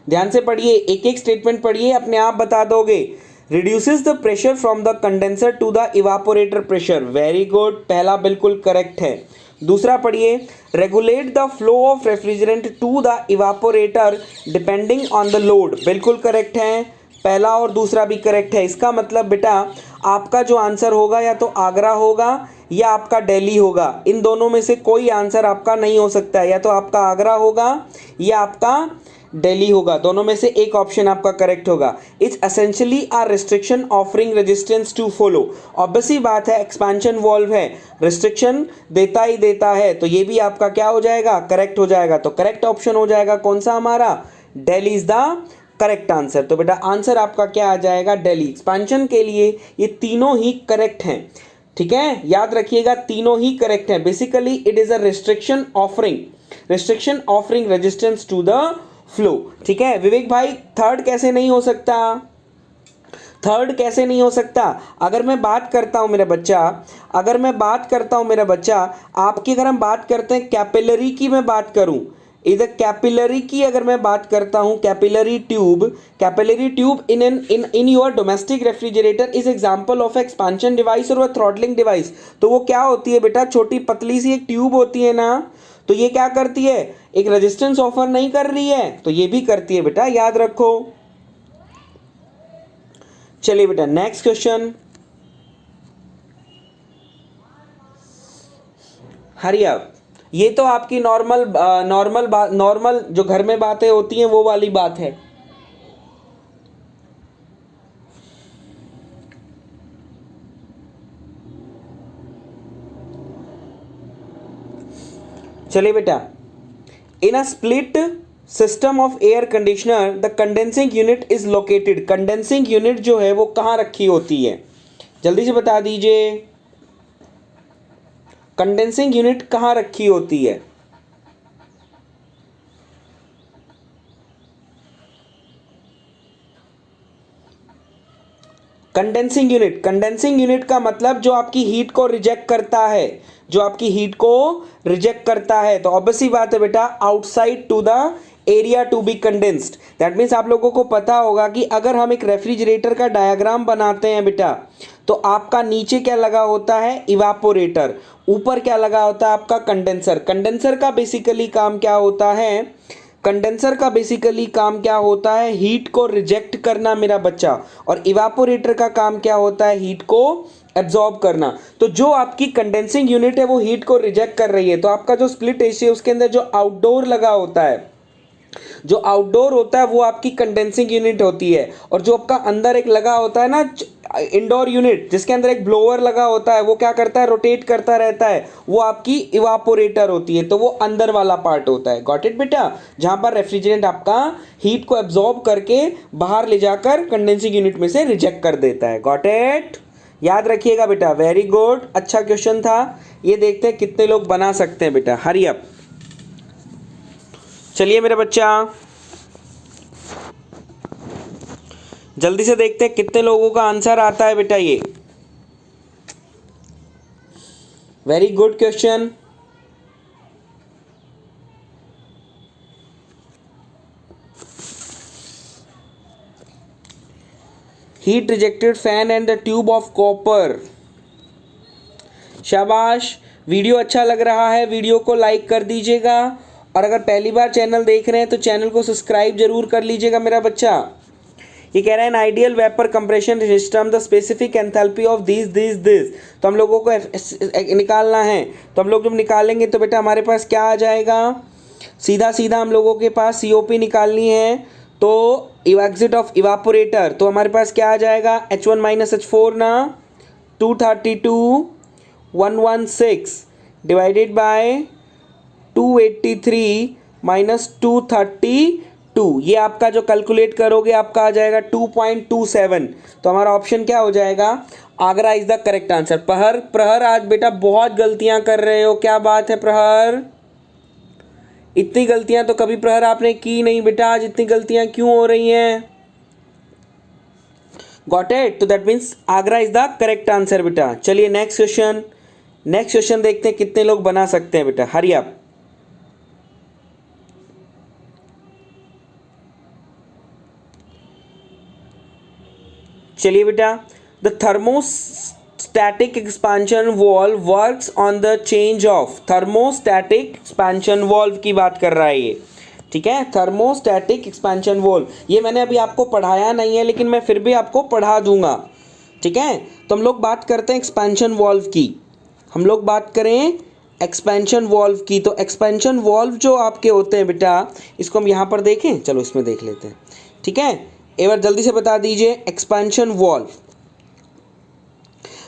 ध्यान से पढ़िए, एक एक स्टेटमेंट पढ़िए, अपने आप बता दोगे। Reduces the pressure from the condenser to the evaporator pressure. Very good, पहला बिल्कुल करेक्ट है। दूसरा पढ़िए, regulate the flow of refrigerant to the evaporator depending on the load. बिल्कुल करेक्ट है, पहला और दूसरा भी करेक्ट है। इसका मतलब बेटा आपका जो आंसर होगा या तो आगरा होगा या आपका दिल्ली होगा, इन दोनों में से कोई आंसर आपका नहीं हो सकता है। या तो आपका आगरा होगा या आपका दिल्ली होगा, दोनों में से एक ऑप्शन आपका करेक्ट होगा। It's essentially a restriction offering resistance to flow. Obvious ही बात है, एक्सपेंशन वॉल्व है, रिस्ट्रिक्शन देता ही देता है, तो ये भी आपका क्या हो जाएगा, करेक्ट हो जाएगा। तो करेक्ट ऑप्शन हो जाएगा कौन सा हमारा, Delhi is the correct answer. तो बेटा आंसर आपका क्या आ जाएगा, दिल्ली। एक्सपेंशन के लिए ये तीनों ही करेक्ट हैं, ठीक है, याद रखिएगा तीनों ही करेक्ट हैं। Basically it is a restriction offering resistance to the flow, ठीक है। विवेक भाई थर्ड कैसे नहीं हो सकता, थर्ड कैसे नहीं हो सकता। अगर मैं बात करता हूं मेरा बच्चा, आपकी अगर हम बात करते हैं कैपिलरी की, मैं बात करूं इधर कैपिलरी की अगर मैं बात करता हूं, capillary tube in your domestic refrigerator is example of expansion device और थ्रॉटलिंग डिवाइस। तो वो क्या होती है बेटा, छोटी पतली सी एक ट्यूब होती है ना, तो ये क्या करती है, एक रेजिस्टेंस ऑफर नहीं कर रही है, तो ये भी करती है बेटा, याद रखो। चलिए बेटा नेक्स्ट क्वेश्चन, हरी अप। ये तो आपकी नॉर्मल जो घर में बातें होती हैं वो वाली बात है। चलिए बेटा, in a split system of air conditioner the condensing unit is located. Condensing unit जो है वो कहाँ रखी होती है, जल्दी से बता दीजिए, कंडेंसिंग यूनिट कहाँ रखी होती है? कंडेंसिंग यूनिट का मतलब जो आपकी हीट को रिजेक्ट करता है, जो आपकी हीट को रिजेक्ट करता है, तो ऑब्वियसली बात है बेटा, outside to the area to be condensed. That means आप लोगों को पता होगा कि अगर हम एक रेफ्रिजरेटर का डायग्राम बनाते हैं बेटा, तो आपका नीचे क्या लगा होता है, इवापोरेटर, ऊपर क्या लगा होता है आपका कंडेंसर। कंडेंसर का बेसिकली काम क्या होता है, कंडेंसर का बेसिकली काम क्या होता है, हीट को रिजेक्ट करना मेरा बच्चा, और इवापोरेटर का काम क्या होता है, हीट को एब्जॉर्ब करना। तो जो आपकी कंडेंसिंग यूनिट है वो हीट को रिजेक्ट कर रही है, तो आपका जो स्प्लिट एसी है उसके अंदर जो आउटडोर लगा होता है, जो आउटडोर होता है वो आपकी कंडेंसिंग यूनिट होती है, और जो आपका अंदर एक लगा होता है ना इंडोर यूनिट, जिसके अंदर एक ब्लोअर लगा होता है, वो क्या करता है, रोटेट करता रहता है, वो आपकी इवापोरेटर होती है, तो वो अंदर वाला पार्ट होता है। गॉट इट बेटा, जहां पर रेफ्रिजरेंट आपका हीट को एब्जॉर्ब करके बाहर ले जाकर कंडेंसिंग यूनिट में से रिजेक्ट कर देता है। गॉट इट, याद रखिएगा बेटा, वेरी गुड, अच्छा क्वेश्चन था। ये देखते हैं कितने लोग बना सकते हैं बेटा, हरी अप। चलिए मेरा बच्चा, जल्दी से देखते हैं कितने लोगों का आंसर आता है बेटा। ये very good question. Heat rejected fan and the tube of copper, शाबाश। वीडियो अच्छा लग रहा है, वीडियो को लाइक कर दीजिएगा, और अगर पहली बार चैनल देख रहे हैं तो चैनल को सब्सक्राइब जरूर कर लीजिएगा मेरा बच्चा। ये कह रहा है ideal vapour compression system the specific enthalpy of this, तो हम लोगों को निकालना है। तो हम लोग जब निकालेंगे तो बेटा हमारे पास क्या आ जाएगा, सीधा सीधा हम लोगों के पास COP निकालनी है, तो एग्जिट ऑफ इवापोरेटर, तो हमारे पास क्या आ जाएगा, H1 - H4 ना, 232,116 डिवाइडेड बाय 283 - 232, ये आपका जो कैलकुलेट करोगे आपका आ जाएगा 2.27। तो हमारा ऑप्शन क्या हो जाएगा, Agra is the correct answer. प्रहर आज बेटा बहुत गलतियां कर रहे हो, क्या बात है प्रहर, इतनी गलतियां तो कभी प्रहर आपने की नहीं बेटा, आज इतनी गलतियां क्यों हो रही हैं? गॉट इट, तो that means Agra is the correct answer बेटा। चलिए नेक्स्ट क्वेश्चन देखते हैं कितने लोग बना सकते हैं बेटा, हरी अप। चलिए बेटा, the thermostatic expansion valve works on the change of, thermostatic expansion valve की बात कर रहा है ये, ठीक है, थर्मोस्टैटिक एक्सपेंशन वॉल्व। ये मैंने अभी आपको पढ़ाया नहीं है, लेकिन मैं फिर भी आपको पढ़ा दूंगा, ठीक है। तो हम लोग बात करते हैं एक्सपेंशन वॉल्व की, हम लोग बात करें एक्सपेंशन वॉल्व की। तो एक्सपेंशन वॉल्व जो आपके होते हैं बेटा, इसको हम यहाँ पर देखें, चलो इसमें देख लेते हैं, ठीक है। एक बार जल्दी से बता दीजिए एक्सपेंशन वॉल्व।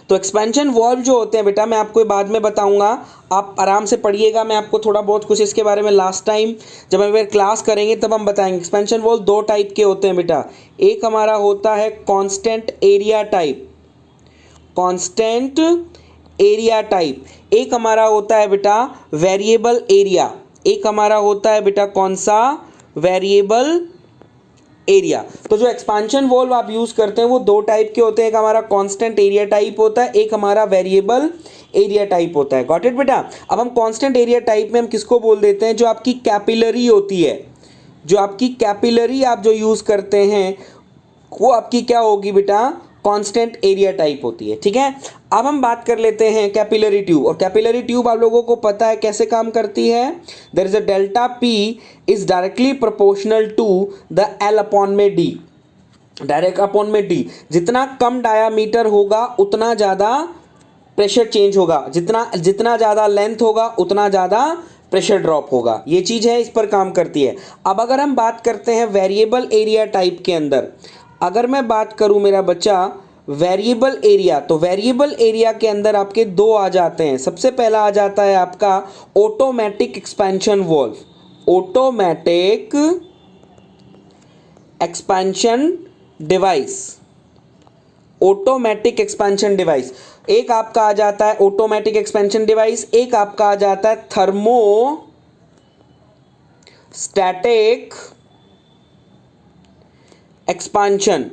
तो एक्सपेंशन वॉल्व जो होते हैं बेटा, मैं आपको बाद में बताऊंगा, आप आराम से पढ़िएगा, मैं आपको थोड़ा बहुत कुछ इसके बारे में लास्ट टाइम जब हम क्लास करेंगे तब हम बताएंगे। एक्सपेंशन वॉल्व दो टाइप के होते हैं बेटा, एक हमारा होता है constant area type, constant area type, एक हमारा होता है बेटा वेरिएबल एरिया, एक हमारा होता है बेटा कौन सा, वेरिएबल एरिया। तो जो एक्सपांशन वॉल्व आप यूज करते हैं वो दो टाइप के होते हैं, एक हमारा कांस्टेंट एरिया टाइप होता है, एक हमारा वेरिएबल एरिया टाइप होता है। गॉट इट बेटा। अब हम कांस्टेंट एरिया टाइप में हम किसको बोल देते हैं, जो आपकी कैपिलरी होती है, जो आपकी कैपिलरी आप जो यूज करते हैं वो आपकी क्या होगी बेटा, कांस्टेंट एरिया टाइप होती है। ठीक है, अब हम बात कर लेते हैं कैपिलरी ट्यूब। और कैपिलरी ट्यूब आप लोगों को पता है कैसे काम करती है। There is a delta P is directly proportional to the L upon में डी, डायरेक्ट अपॉन में डी। जितना कम डायामीटर होगा उतना ज़्यादा प्रेशर चेंज होगा, जितना ज़्यादा लेंथ होगा उतना ज़्यादा प्रेशर ड्रॉप होगा। ये चीज़ है, इस पर काम करती है। अब अगर हम बात करते हैं वेरिएबल एरिया टाइप के अंदर, अगर मैं बात करूं मेरा बच्चा वेरिएबल एरिया, तो वेरिएबल एरिया के अंदर आपके दो आ जाते हैं। सबसे पहला आ जाता है आपका automatic expansion valve, automatic expansion device, automatic expansion device. एक आपका आ जाता है ऑटोमेटिक एक्सपेंशन डिवाइस, एक आपका आ जाता है थर्मोस्टैटिक एक्सपांशन,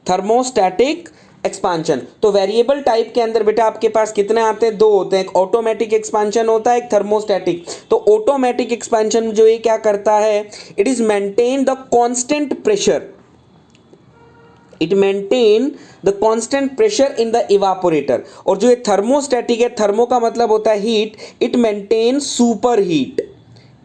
थर्मोस्टैटिक एक्सपांशन। तो वेरिएबल टाइप के अंदर बेटा आपके पास कितने आते हैं, दो होते हैं, एक ऑटोमेटिक एक्सपांशन होता है, एक थर्मोस्टैटिक। तो ऑटोमेटिक एक्सपांशन जो ये क्या करता है, it is maintain the constant pressure, it maintain the constant pressure in the evaporator. और जो ये थर्मोस्टैटिक है, थर्मो का मतलब होता है heat, it maintain super heat.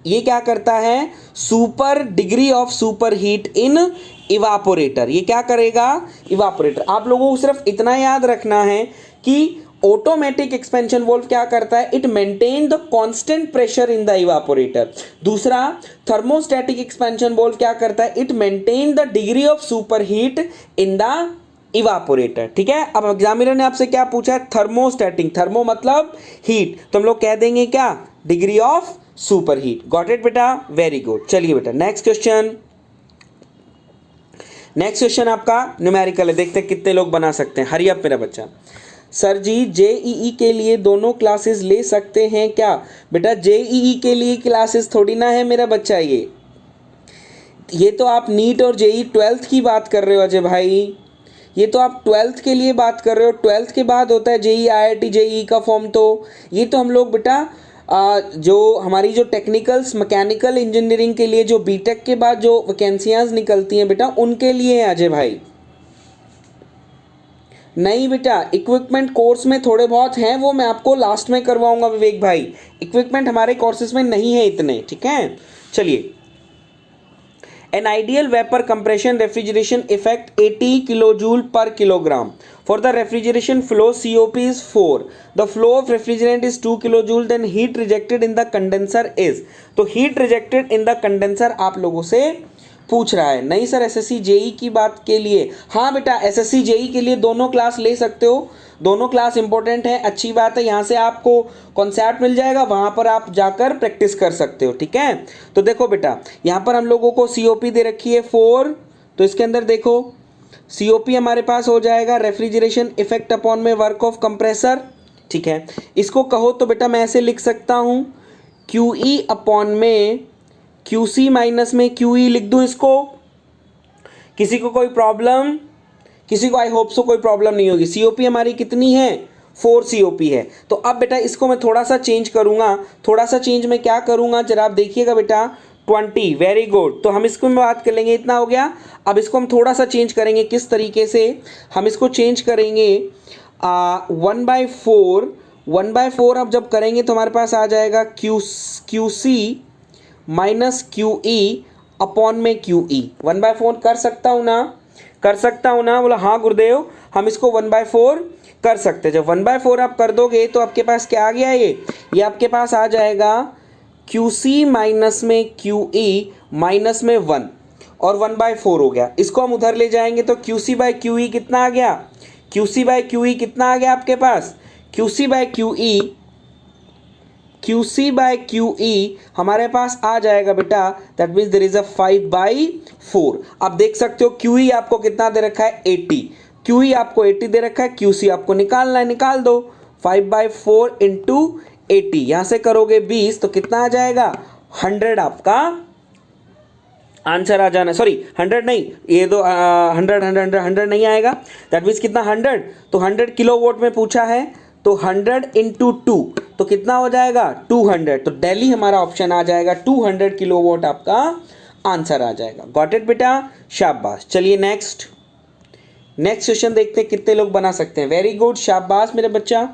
ये क्या करता है, super degree of super heat in evaporator. ये क्या करेगा, इवापोरेटर। आप लोगों को सिर्फ इतना याद रखना है कि ऑटोमेटिक एक्सपेंशन वॉल्व क्या करता है, it maintain the constant pressure in the evaporator. दूसरा थर्मोस्टैटिक एक्सपेंशन वॉल्व क्या करता है, it maintain the degree of super heat in the evaporator. ठीक है, अब एग्जामिनर ने आपसे क्या पूछा है, थर्मोस्टैटिक, थर्मो मतलब हीट, तो हम लोग कह देंगे क्या, degree of super heat. Got it बेटा, वेरी गुड। चलिए बेटा नेक्स्ट क्वेश्चन, नेक्स्ट क्वेश्चन आपका न्यूमेरिकल है, देखते हैं कितने लोग बना सकते हैं। हरी अप मेरा बच्चा। सर जी जेईई के लिए दोनों क्लासेस ले सकते हैं क्या? बेटा जेईई के लिए क्लासेस थोड़ी ना है मेरा बच्चा, ये तो आप नीट और जेई 12th की बात कर रहे हो अजय भाई, ये तो आप 12th के लिए बात कर रहे हो। 12th के बाद होता है जेई आईआईटी जेई का फॉर्म। तो ये तो हम लोग बेटा जो हमारी जो टेक्निकल्स मैकेनिकल इंजीनियरिंग के लिए जो बीटेक के बाद जो वैकेंसियाँ निकलती हैं बेटा उनके लिए है अजय भाई। नहीं बेटा, इक्विपमेंट कोर्स में थोड़े बहुत हैं, वो मैं आपको लास्ट में करवाऊंगा विवेक भाई। इक्विपमेंट हमारे कोर्सेज में नहीं है इतने, ठीक है। चलिए, an ideal vapour compression refrigeration effect 80 kilojoule per kilogram for the refrigeration flow COP is 4, the flow of refrigerant is 2 kilojoule, then heat rejected in the condenser is। तो heat rejected in the condenser आप लोगों से पूछ रहा है। नहीं sir SSC JE की बात के लिए, हाँ बेटा SSC JE के लिए दोनों क्लास ले सकते हो, दोनों क्लास इंपॉर्टेंट है, अच्छी बात है। यहाँ से आपको कॉन्सेप्ट मिल जाएगा, वहाँ पर आप जाकर प्रैक्टिस कर सकते हो, ठीक है। तो देखो बेटा यहाँ पर हम लोगों को COP दे रखी है 4, तो इसके अंदर देखो COP हमारे पास हो जाएगा रेफ्रिजरेशन इफेक्ट अपॉन में वर्क ऑफ कंप्रेसर, ठीक है। इसको कहो तो बेटा मैं ऐसे लिख सकता हूँ QE अपॉन में QC माइनस में QE लिख दूँ इसको। किसी को कोई प्रॉब्लम, किसी को आई होप सो कोई प्रॉब्लम नहीं होगी। COP हमारी कितनी है, 4 COP है। तो अब बेटा इसको मैं थोड़ा सा चेंज करूँगा, थोड़ा सा चेंज मैं क्या करूँगा जरा आप देखिएगा बेटा, 20, वेरी गुड। तो हम इसको में बात कर लेंगे, इतना हो गया। अब इसको हम थोड़ा सा चेंज करेंगे, किस तरीके से हम इसको चेंज करेंगे, 1/4 अब जब करेंगे तो हमारे पास आ जाएगा QC माइनस QE अपॉन में QE। 1/4 कर सकता हूँ ना, कर सकता हूँ ना, बोला हाँ गुरुदेव हम इसको 1/4 कर सकते हैं। जब 1/4 आप कर दोगे तो आपके पास क्या आ गया, ये आपके पास आ जाएगा QC माइनस में QE माइनस में 1 और 1/4 हो गया। इसको हम उधर ले जाएंगे तो QC/QE कितना आ गया, QC/QE कितना आ गया आपके पास, QC/QE हमारे पास आ जाएगा बेटा, that means there is a 5/4। अब देख सकते हो QE आपको कितना दे रखा है, 80। QE आपको 80 दे रखा है, QC आपको निकालना है, निकाल दो। 5/4 इंटू 80, यहाँ से करोगे 20 तो कितना आ जाएगा, 100 आपका आंसर आ जाना, सॉरी 100 नहीं, ये तो 100 नहीं आएगा, दैट मीन्स कितना 100, तो 100 किलोवाट में पूछा है, तो 100 इंटू 2 तो कितना हो जाएगा 200, तो दिल्ली हमारा ऑप्शन आ जाएगा, 200 किलोवाट आपका आंसर आ जाएगा। गॉट इट बेटा, शाबाश। चलिए नेक्स्ट क्वेश्चन देखते हैं कितने लोग बना सकते हैं। वेरी गुड, शाबाश मेरे बच्चा,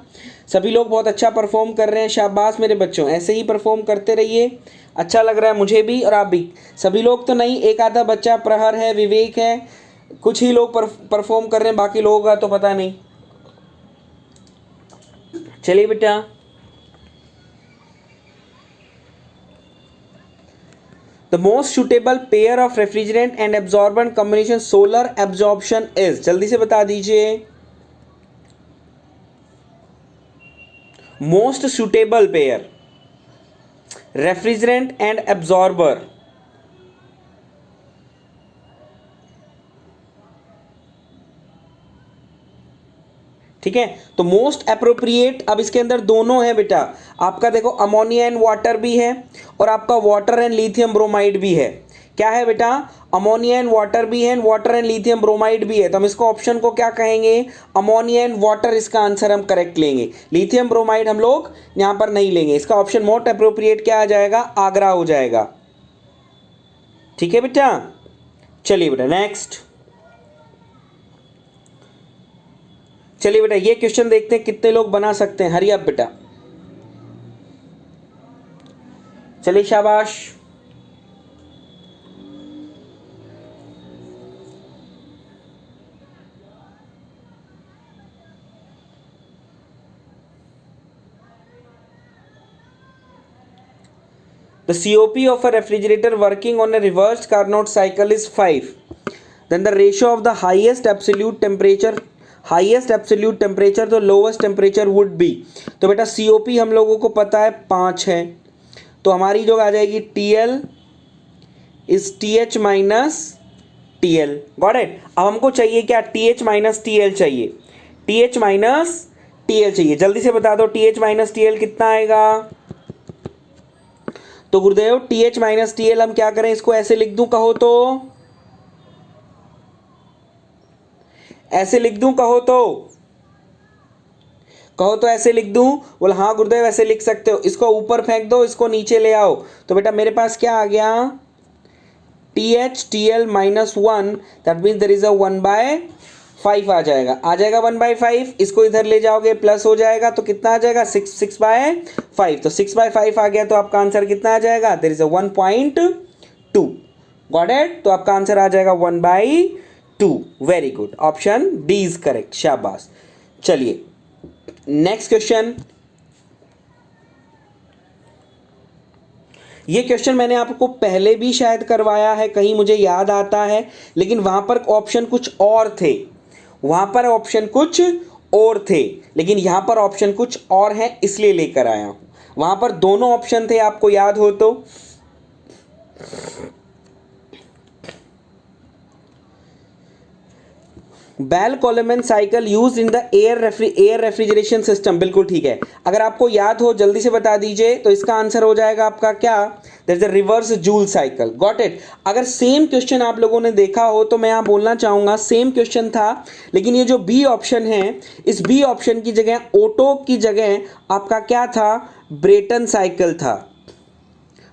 सभी लोग बहुत अच्छा परफॉर्म कर रहे हैं, शाबाश मेरे बच्चों, ऐसे ही परफॉर्म करते रहिए, अच्छा लग रहा है मुझे भी और आप भी। सभी लोग तो नहीं, एक आधा बच्चा, प्रहर है, विवेक है, कुछ ही लोग परफॉर्म कर रहे हैं, बाकी लोगों का तो पता नहीं। चलिए बेटा, the most suitable pair of refrigerant and absorbent combination solar absorption is, जल्दी से बता दीजिए। Most suitable pair refrigerant and absorber, ठीक है, तो मोस्ट अप्रोप्रिएट, अब इसके अंदर दोनों है बेटा, आपका देखो अमोनिया एंड वाटर भी है और आपका वाटर एंड लिथियम ब्रोमाइड भी है। क्या है बेटा, अमोनिया एंड वाटर भी है, वाटर एंड लिथियम ब्रोमाइड भी है, तो हम इसको ऑप्शन को क्या कहेंगे, अमोनिया एंड वाटर, इसका आंसर हम करेक्ट लेंगे। लिथियम ब्रोमाइड हम लोग यहां पर नहीं लेंगे, इसका ऑप्शन मोस्ट अप्रोप्रिएट क्या आ जाएगा, आगरा हो जाएगा। ठीक है बेटा, चलिए बेटा नेक्स्ट, चलिए बेटा ये क्वेश्चन देखते हैं कितने लोग बना सकते हैं। हरी अप बेटा, चलिए शाबाश। The COP of a refrigerator working on a reversed Carnot cycle is 5. Then the ratio of the highest absolute temperature to lowest temperature would be. तो बेटा COP हम लोगों को पता है 5 है, तो हमारी जो आ जाएगी TL इस TH minus TL। Got it. अब हमको चाहिए क्या, TH माइनस TL चाहिए, TH माइनस TL चाहिए, जल्दी से बता दो TH माइनस TL कितना आएगा। तो गुरुदेव TH माइनस TL हम क्या करें, इसको ऐसे लिख दूं, कहो तो ऐसे लिख दूं, कहो तो ऐसे लिख दूं, बोल हाँ गुरुदेव ऐसे लिख सकते हो, इसको ऊपर फेंक दो, इसको नीचे ले आओ, तो बेटा मेरे पास क्या आ गया, TH TL minus 1, that means there is a 1/5 आ जाएगा 1/5, इसको इधर ले जाओगे प्लस हो जाएगा, तो कितना आ जाएगा 6/5, तो 6/5 आ गया, तो आपका आंसर कितना आ जाएगा, there is a 1.2। Got it, तो आपका आंसर आ जाएगा 1/2। Very good, option D is correct, शाबाश। चलिए नेक्स्ट क्वेश्चन, ये क्वेश्चन मैंने आपको पहले भी शायद करवाया है, कहीं मुझे याद आता है, लेकिन वहां पर ऑप्शन कुछ और थे, लेकिन यहां पर ऑप्शन कुछ और है, इसलिए लेकर आया हूं। वहां पर दोनों ऑप्शन थे, आपको याद हो तो, Bell Coleman cycle use in the air refrigeration system, बिल्कुल ठीक है। अगर आपको याद हो जल्दी से बता दीजिए, तो इसका आंसर हो जाएगा आपका क्या, there is a reverse Joule cycle. Got it. अगर सेम क्वेश्चन आप लोगों ने देखा हो तो मैं यहाँ बोलना चाहूंगा सेम क्वेश्चन था, लेकिन ये जो बी ऑप्शन है, इस बी ऑप्शन की जगह ओटो की जगह आपका क्या था, ब्रेटन साइकिल था,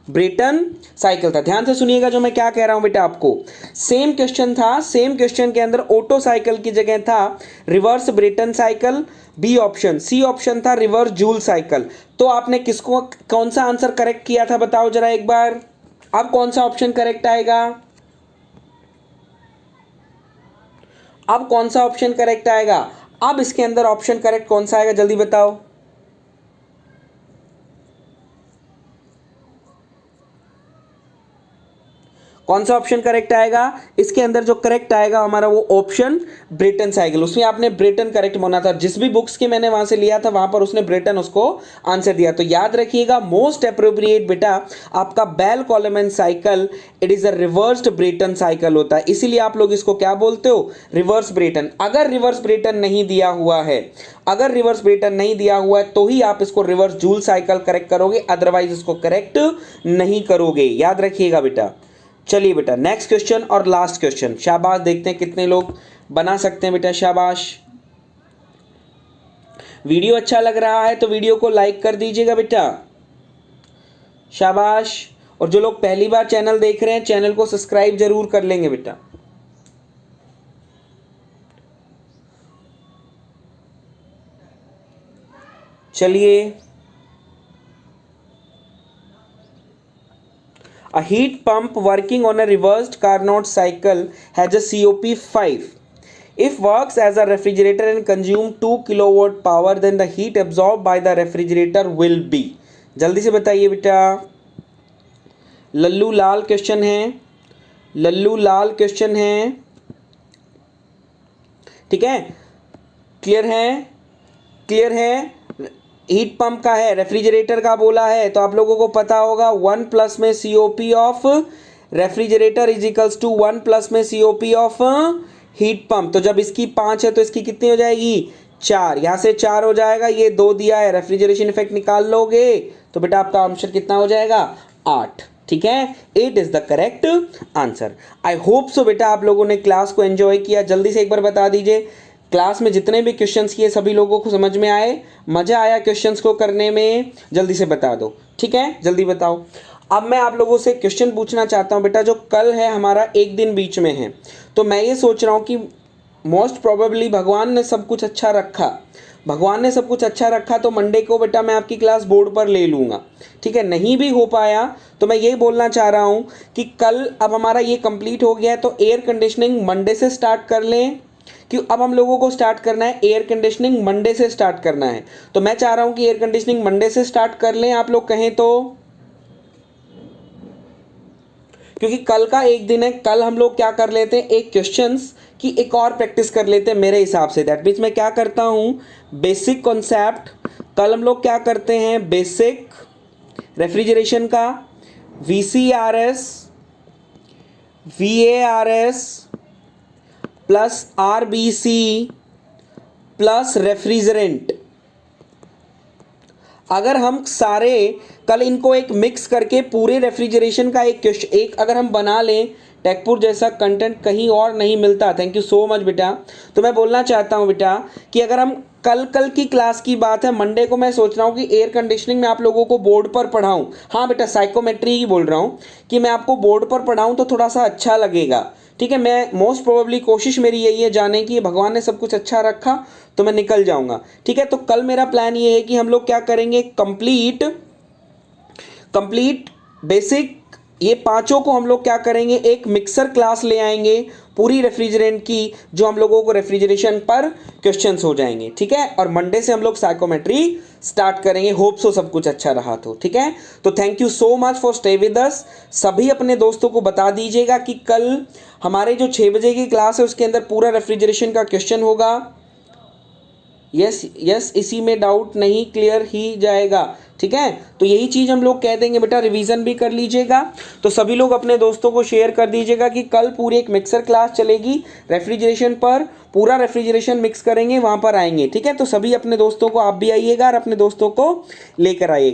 ध्यान से सुनिएगा जो मैं क्या कह रहा हूं बेटा आपको। सेम क्वेश्चन था, सेम क्वेश्चन के अंदर ऑटो साइकिल की जगह था reverse Brayton cycle, B option, C option था रिवर्स जूल साइकिल। तो आपने किसको, कौन सा आंसर करेक्ट किया था बताओ जरा एक बार, अब कौन सा ऑप्शन करेक्ट आएगा, अब कौन सा ऑप्शन करेक्ट आएगा, अब इसके अंदर ऑप्शन करेक्ट कौन सा आएगा जल्दी बताओ। कौन सा ऑप्शन करेक्ट आएगा, इसके अंदर जो करेक्ट आएगा हमारा वो ऑप्शन ब्रेटन साइकिल, उसमें आपने ब्रेटन करेक्ट होना था, जिस भी बुक्स के मैंने वहां से लिया था वहां पर उसने ब्रेटन उसको आंसर दिया। तो याद रखिएगा मोस्ट अप्रोप्रिएट बेटा आपका Bell Coleman cycle, it is a reversed Brayton cycle होता है, इसीलिए आप लोग इसको क्या बोलते हो, रिवर्स ब्रेटन। अगर रिवर्स ब्रेटन नहीं दिया हुआ है, तो ही आप इसको रिवर्स जूल साइकिल करेक्ट करोगे, अदरवाइज इसको करेक्ट नहीं करोगे, याद रखिएगा बेटा। चलिए बेटा नेक्स्ट क्वेश्चन और लास्ट क्वेश्चन। शाबाश, देखते हैं कितने लोग बना सकते हैं बेटा, शाबाश। वीडियो अच्छा लग रहा है तो वीडियो को लाइक कर दीजिएगा बेटा, शाबाश। और जो लोग पहली बार चैनल देख रहे हैं चैनल को सब्सक्राइब जरूर कर लेंगे बेटा। चलिए, a heat pump working on a reversed Carnot cycle has a COP 5. If works as a refrigerator and consume 2 kilowatt power, then the heat absorbed by the refrigerator will be. जल्दी से बताइए बेटा। लल्लू लाल question है, लल्लू लाल question है, ठीक है, clear है, clear है। हीट पंप का है, रेफ्रिजरेटर का बोला है, तो आप लोगों को पता होगा 1 प्लस में COP of refrigerator is equals to 1 plus में COP ऑफ हीट पंप। तो जब इसकी 5 है तो इसकी कितनी हो जाएगी, 4। यहाँ से 4 हो जाएगा, ये 2 दिया है, रेफ्रिजरेशन इफेक्ट निकाल लोगे तो बेटा आपका आंसर कितना हो जाएगा, 8। ठीक है, 8 is the correct answer. I hope so बेटा आप लोगों ने क्लास को एंजॉय किया। जल्दी से एक बार बता दीजिए क्लास में जितने भी क्वेश्चंस किए सभी लोगों को समझ में आए, मज़ा आया क्वेश्चंस को करने में? जल्दी से बता दो, ठीक है, जल्दी बताओ। अब मैं आप लोगों से क्वेश्चन पूछना चाहता हूं बेटा, जो कल है हमारा एक दिन बीच में है, तो मैं ये सोच रहा हूं कि मोस्ट प्रोबेबली भगवान ने सब कुछ अच्छा रखा, भगवान ने सब कुछ अच्छा रखा तो मंडे को बेटा मैं आपकी क्लास बोर्ड पर ले लूँगा, ठीक है। नहीं भी हो पाया तो मैं ये बोलना चाह रहा हूँ कि कल अब हमारा ये कंप्लीट हो गया है तो एयर कंडीशनिंग मंडे से स्टार्ट कर लें, कि अब हम लोगों को स्टार्ट करना है एयर कंडीशनिंग मंडे से स्टार्ट करना है। तो मैं चाह रहा हूं कि एयर कंडीशनिंग मंडे से स्टार्ट कर लें, आप लोग कहें तो, क्योंकि कल का एक दिन है। कल हम लोग क्या कर लेते हैं, एक क्वेश्चंस की एक और प्रैक्टिस कर लेते हैं मेरे हिसाब से। दैट मीन्स मैं क्या करता हूं, बेसिक कॉन्सेप्ट कल हम लोग क्या करते हैं, बेसिक रेफ्रिजरेशन का VCRS VARS plus RBC plus refrigerant, अगर हम सारे कल इनको एक मिक्स करके पूरे रेफ्रिजरेशन का एक अगर हम बना लें, टेकपुर जैसा कंटेंट कहीं और नहीं मिलता। थैंक यू सो मच बेटा। तो मैं बोलना चाहता हूं बेटा कि अगर हम कल की क्लास की बात है, मंडे को मैं सोच रहा हूं कि एयर कंडीशनिंग में आप लोगों को बोर्ड पर पढ़ाऊं। हाँ बेटा, साइकोमेट्री ही बोल रहा हूं कि मैं आपको बोर्ड पर पढ़ाऊं तो थोड़ा सा अच्छा लगेगा, ठीक है। मैं मोस्ट प्रोबेबली कोशिश मेरी यही है जाने की, भगवान ने सब कुछ अच्छा रखा तो मैं निकल जाऊंगा, ठीक है। तो कल मेरा प्लान ये है कि हम लोग क्या करेंगे, कंप्लीट बेसिक ये पांचों को हम लोग क्या करेंगे, एक मिक्सर क्लास ले आएंगे पूरी रेफ्रिजरेंट की, जो हम लोगों को रेफ्रिजरेशन पर क्वेश्चंस हो जाएंगे, ठीक है। और मंडे से हम लोग साइकोमेट्री स्टार्ट करेंगे। होप सो सब कुछ अच्छा रहा तो, ठीक है। तो thank you so much for stay with us. सभी अपने दोस्तों को बता दीजिएगा कि कल हमारे जो 6 बजे की क्लास है उसके अंदर पूरा रेफ्रिजरेशन का क्वेश्चन होगा। यस, इसी में डाउट नहीं, क्लियर ही जाएगा, ठीक है। तो यही चीज़ हम लोग कह देंगे बेटा, रिवीजन भी कर लीजिएगा। तो सभी लोग अपने दोस्तों को शेयर कर दीजिएगा कि कल पूरी एक मिक्सर क्लास चलेगी रेफ्रिजरेशन पर, पूरा रेफ्रिजरेशन मिक्स करेंगे, वहाँ पर आएंगे, ठीक है। तो सभी अपने दोस्तों को, आप भी आइएगा और अपने दोस्तों को लेकर आइएगा।